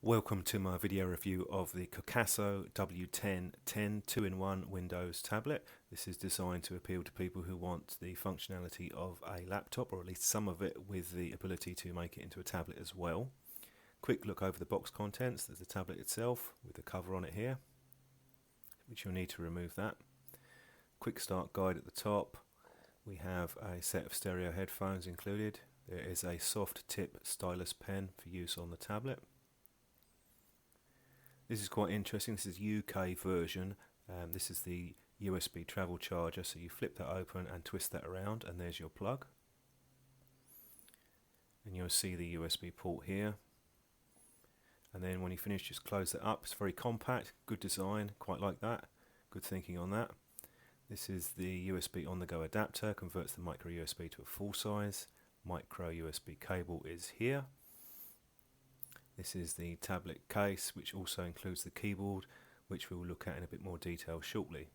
Welcome to my video review of the KOCASO W1010 2-in-1 Windows tablet. This is designed to appeal to people who want the functionality of a laptop, or at least some of it, with the ability to make it into a tablet as well. Quick look over the box contents. There's the tablet itself with the cover on it here, which you'll need to remove that. Quick start guide at the top. We have a set of stereo headphones included. There is a soft tip stylus pen for use on the tablet. This is quite interesting. This is UK version. This is the USB travel charger, so you flip that open and twist that around, and there's your plug. And you'll see the USB port here. And then when you finish, just close that up. It's very compact, good design, quite like that. Good thinking on that. This is the USB on-the-go adapter, converts the micro USB to a full size. Micro USB cable is here. This is the tablet case, which also includes the keyboard, which we will look at in a bit more detail shortly.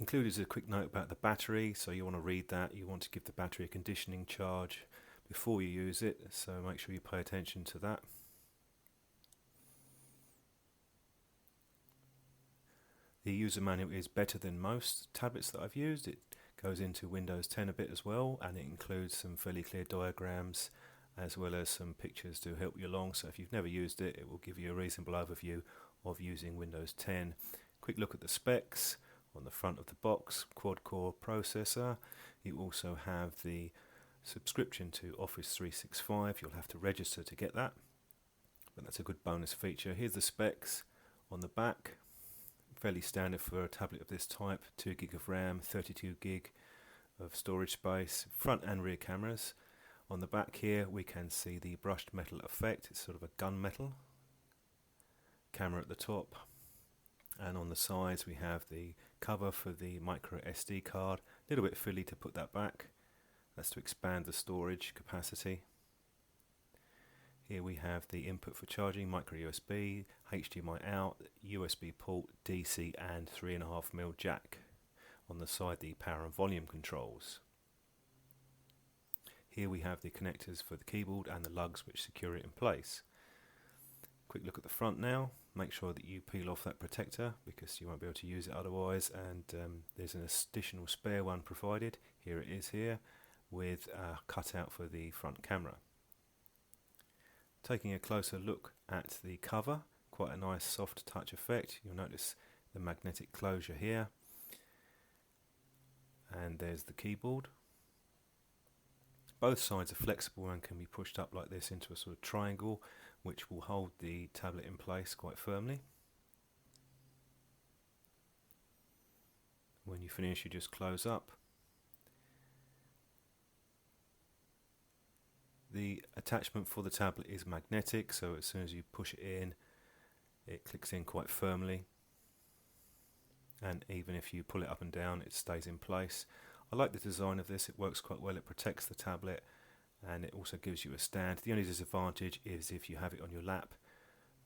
Included is a quick note about the battery, so you want to read that. You want to give the battery a conditioning charge before you use it, so make sure you pay attention to that. The user manual is better than most tablets that I've used. It goes into Windows 10 a bit as well, and it includes some fairly clear diagrams as well as some pictures to help you along. So if you've never used it, it will give you a reasonable overview of using Windows 10. Quick look at the specs on the front of the box. Quad-core processor. You also have the subscription to Office 365. You'll have to register to get that, but that's a good bonus feature. Here's the specs on the back. Fairly standard for a tablet of this type. 2 GB of RAM, 32 GB of storage space, front and rear cameras. On the back here we can see the brushed metal effect. It's sort of a gunmetal camera at the top, and on the sides we have the cover for the micro SD card. A little bit fiddly to put that back. That's to expand the storage capacity. Here we have the input for charging, micro USB, HDMI out, USB port, DC and 3.5mm jack. On the side the power and volume controls. Here we have the connectors for the keyboard and the lugs which secure it in place. Quick look at the front now. Make sure that you peel off that protector because you won't be able to use it otherwise, and there's an additional spare one provided. Here it is here with a cutout for the front camera. Taking a closer look at the cover, quite a nice soft touch effect. You'll notice the magnetic closure here, and there's the keyboard. Both sides are flexible and can be pushed up like this into a sort of triangle, which will hold the tablet in place quite firmly. When you finish, you just close up. The attachment for the tablet is magnetic, so as soon as you push it in, it clicks in quite firmly, and even if you pull it up and down, it stays in place. I like the design of this. It works quite well. It protects the tablet, and it also gives you a stand. The only disadvantage is if you have it on your lap,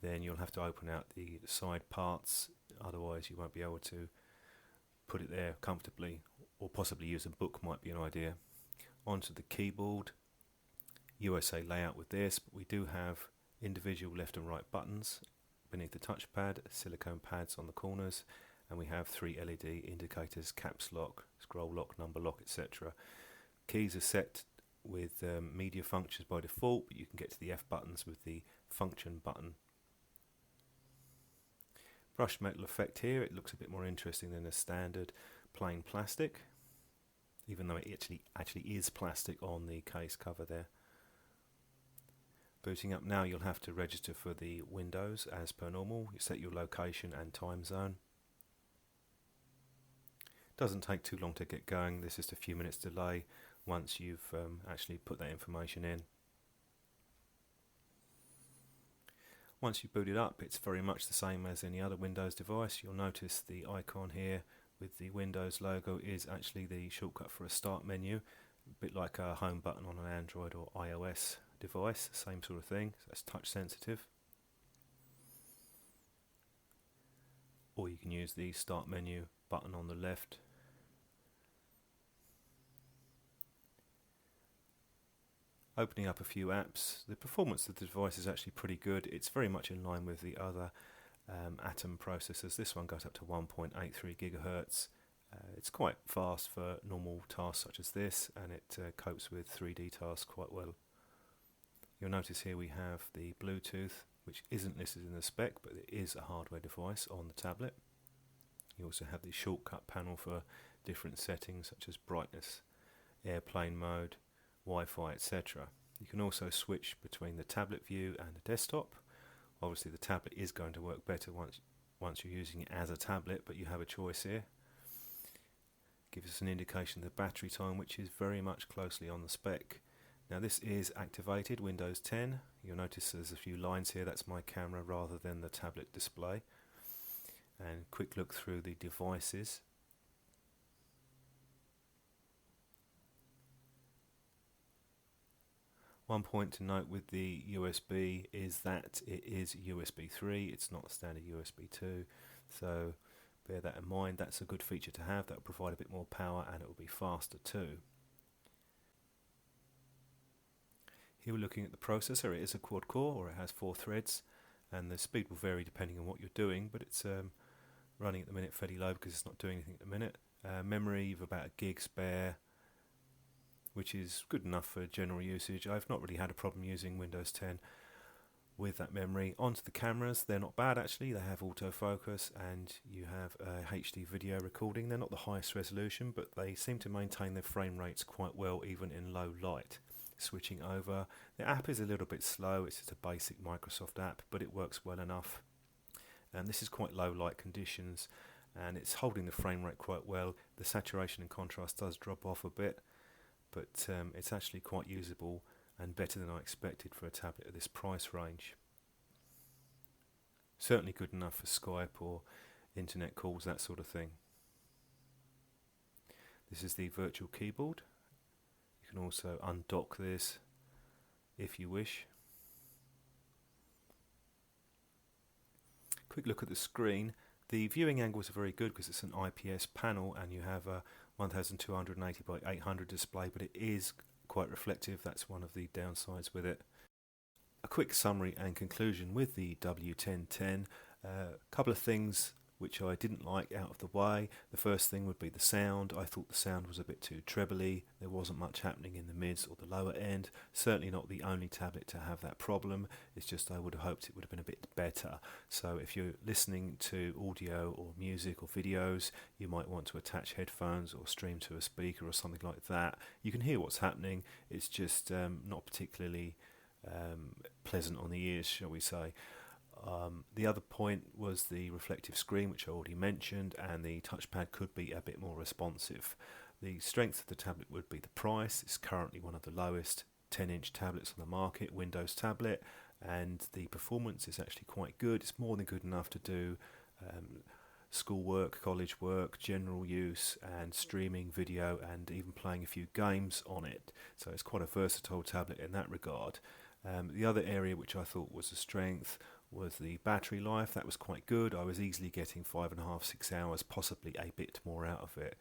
then you'll have to open out the side parts, otherwise you won't be able to put it there comfortably, or possibly use a book might be an idea. Onto the keyboard. USA layout with this, but we do have individual left and right buttons beneath the touchpad, silicone pads on the corners, and we have 3 LED indicators: caps lock, scroll lock, number lock, etc. Keys are set with media functions by default, but you can get to the F buttons with the function button. Brushed metal effect here. It looks a bit more interesting than a standard plain plastic, even though it actually is plastic on the case cover there. Booting up now, you'll have to register for the Windows as per normal. You set your location and time zone. Doesn't take too long to get going. There's just a few minutes delay once you've actually put that information in. Once you boot it up, it's very much the same as any other Windows device. You'll notice the icon here with the Windows logo is actually the shortcut for a start menu, a bit like a home button on an Android or iOS device, same sort of thing. So that's touch sensitive. Or you can use the start menu button on the left. Opening up a few apps, the performance of the device is actually pretty good. It's very much in line with the other Atom processors. This one goes up to 1.83 gigahertz. It's quite fast for normal tasks such as this, and it copes with 3D tasks quite well. You'll notice here we have the Bluetooth, which isn't listed in the spec, but it is a hardware device on the tablet. You also have the shortcut panel for different settings such as brightness, airplane mode, Wi-Fi, etc. You can also switch between the tablet view and the desktop. Obviously the tablet is going to work better once you're using it as a tablet, but you have a choice here. Gives us an indication of the battery time, which is very much closely on the spec. Now this is activated Windows 10. You'll notice there's a few lines here, that's my camera rather than the tablet display. And quick look through the devices. One point to note with the USB is that it is USB 3, it's not standard USB 2, so bear that in mind. That's a good feature to have. That will provide a bit more power and it will be faster too. Here we're looking at the processor. It is a quad core, or it has 4 threads, and the speed will vary depending on what you're doing, but it's running at the minute fairly low because it's not doing anything at the minute. Memory of about a gig spare, which is good enough for general usage. I've not really had a problem using Windows 10 with that memory. Onto the cameras, they're not bad actually. They have autofocus and you have a HD video recording. They're not the highest resolution, but they seem to maintain their frame rates quite well even in low light. Switching over, the app is a little bit slow. It's just a basic Microsoft app, but it works well enough. And this is quite low light conditions and it's holding the frame rate quite well. The saturation and contrast does drop off a bit, but it's actually quite usable and better than I expected for a tablet at this price range. Certainly good enough for Skype or internet calls, that sort of thing. This is the virtual keyboard. You can also undock this if you wish. Quick look at the screen. The viewing angles are very good because it's an IPS panel and you have a 1280 by 800 display, but it is quite reflective. That's one of the downsides with it. A quick summary and conclusion with the W1010. A couple of things which I didn't like out of the way. The first thing would be the sound. I thought the sound was a bit too trebly. There wasn't much happening in the mids or the lower end. Certainly not the only tablet to have that problem. It's just I would have hoped it would have been a bit better. So if you're listening to audio or music or videos, you might want to attach headphones or stream to a speaker or something like that. You can hear what's happening. It's just not particularly pleasant on the ears, shall we say. The other point was the reflective screen, which I already mentioned, and the touchpad could be a bit more responsive. The strength of the tablet would be the price. It's currently one of the lowest 10-inch tablets on the market, Windows tablet, and the performance is actually quite good. It's more than good enough to do school work, college work, general use, and streaming video, and even playing a few games on it. So it's quite a versatile tablet in that regard. The other area which I thought was a strength was the battery life. That was quite good. I was easily getting 5.5–6 hours, possibly a bit more out of it.